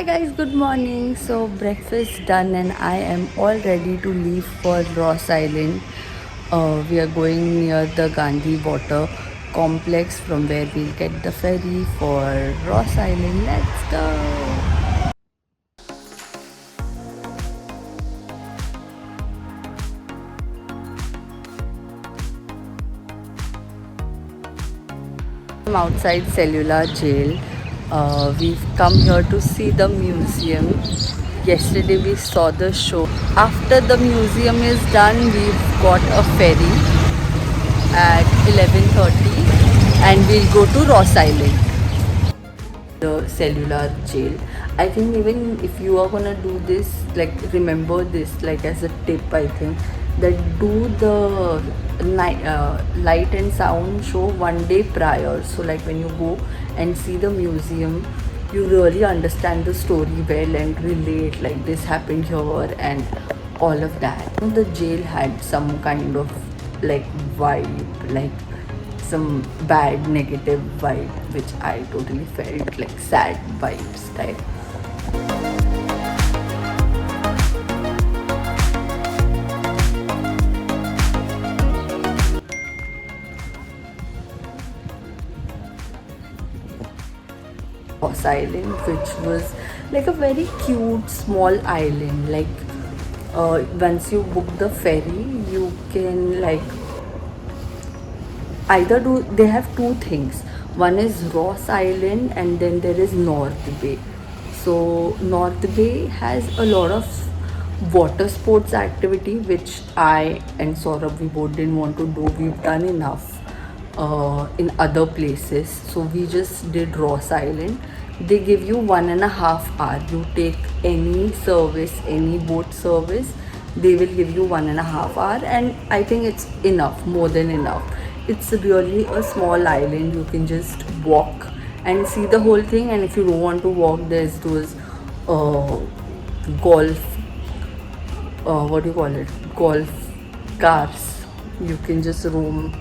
guys, good morning. So breakfast done and I am all ready to leave for Ross Island. We are going near the Gandhi Water Complex from where we'll get the ferry for Ross Island. Let's go. I'm outside Cellular Jail. We've come here to see the museum. Yesterday we saw the show. After the museum is done, we've got a ferry at 11:30 and we'll go to Ross Island, the cellular jail. I think even if you are gonna do this, like remember this like as a tip. I think that do the light and sound show one day prior. So like when you go and see the museum, you really understand the story well and relate like this happened here and all of that. The jail had some kind of like vibe, like some bad negative vibe, which I totally felt like sad vibes type. Ross Island, which was like a very cute small island. Like once you book the ferry, you can like either do, they have two things. One is Ross Island and then there is North Bay. So North Bay has a lot of water sports activity which I and Saurabh we both didn't want to do. We've done enough in other places, so we just did Ross Island. They give you 1.5 hours. You take any service, any boat service, they will give you 1.5 hours, and I think it's enough, more than enough. It's really a small island. You can just walk and see the whole thing, and if you don't want to walk, there's those golf, what do you call it, golf cars. You can just roam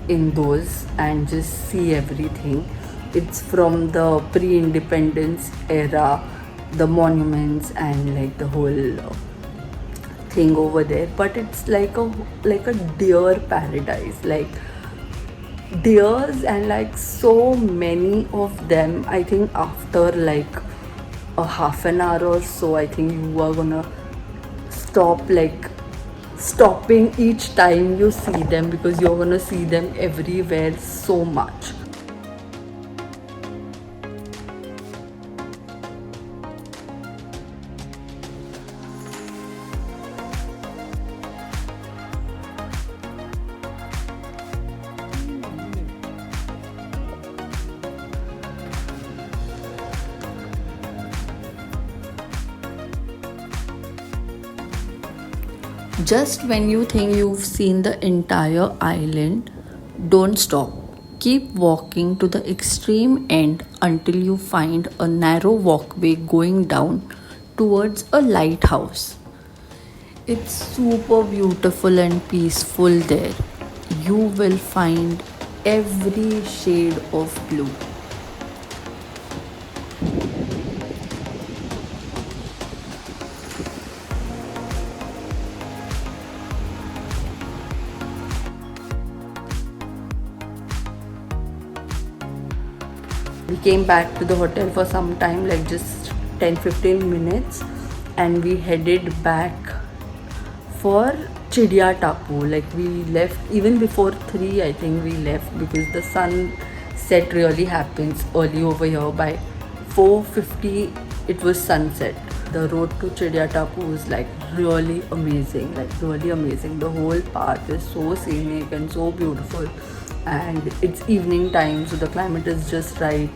in those and just see everything. It's from the pre-independence era, the monuments and like the whole thing over there. But it's like a deer paradise, like deers, and like so many of them. I think after like a half an hour or so, I think you are gonna stop, like stopping each time you see them, because you're gonna see them everywhere so much. Just when you think you've seen the entire island, don't stop. Keep walking to the extreme end until you find a narrow walkway going down towards a lighthouse. It's super beautiful and peaceful there. You will find every shade of blue. We came back to the hotel for some time, like just 10-15 minutes, and we headed back for Chidia Tapu. Like we left even before 3, I think we left, because the sunset really happens early over here. By 4:50 it was sunset. The road to Chidia Tapu is like really amazing, like really amazing. The whole path is so scenic and so beautiful, and it's evening time, so the climate is just right.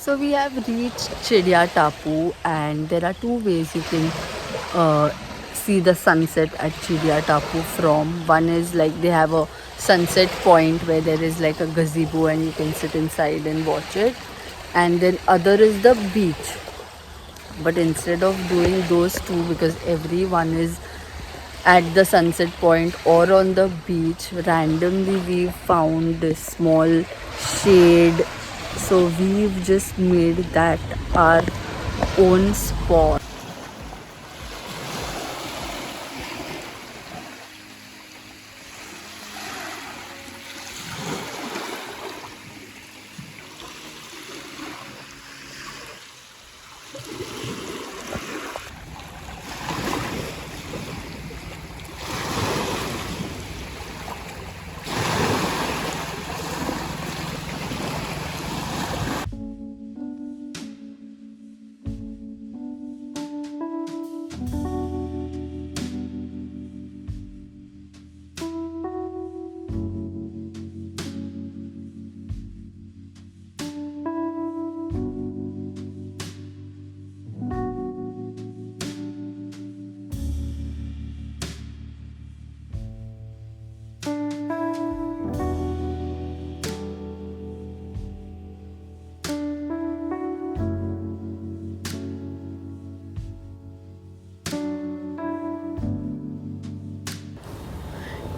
So we have reached Chidia Tapu, and there are two ways you can see the sunset at Chidia Tapu from. One is like they have a sunset point where there is like a gazebo and you can sit inside and watch it, and then other is the beach. But instead of doing those two, because everyone is at the sunset point or on the beach, randomly we found this small shade, so we've just made that our own spot.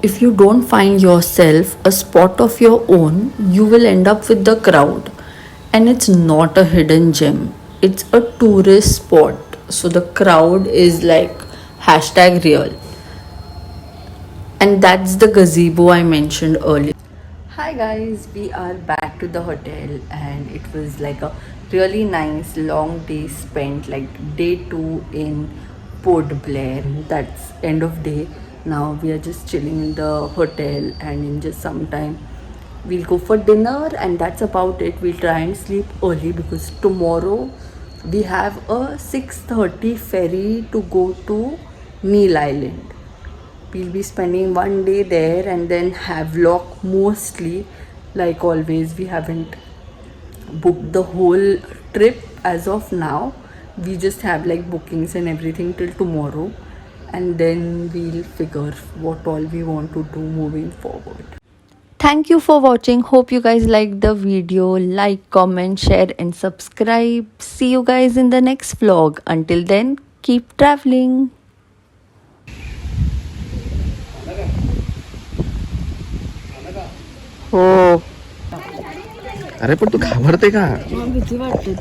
If you don't find yourself a spot of your own, you will end up with the crowd. And it's not a hidden gem, it's a tourist spot. So the crowd is like hashtag real. And that's the gazebo I mentioned earlier. Hi guys, we are back to the hotel and it was like a really nice long day spent, like day 2 in Port Blair. That's end of day. Now we are just chilling in the hotel and in just some time we'll go for dinner and that's about it. We'll try and sleep early because tomorrow we have a 6:30 ferry to go to Neil Island. We'll be spending one day there and then Havelock mostly. Like always, we haven't booked the whole trip as of now. We just have like bookings and everything till tomorrow, and then we'll figure what all we want to do moving forward. Thank you for watching. Hope you guys liked the video. Like, comment, share, and subscribe. See you guys in the next vlog. Until then, keep traveling. हो. अरे पण तू घाबरते का? भीती वाटते.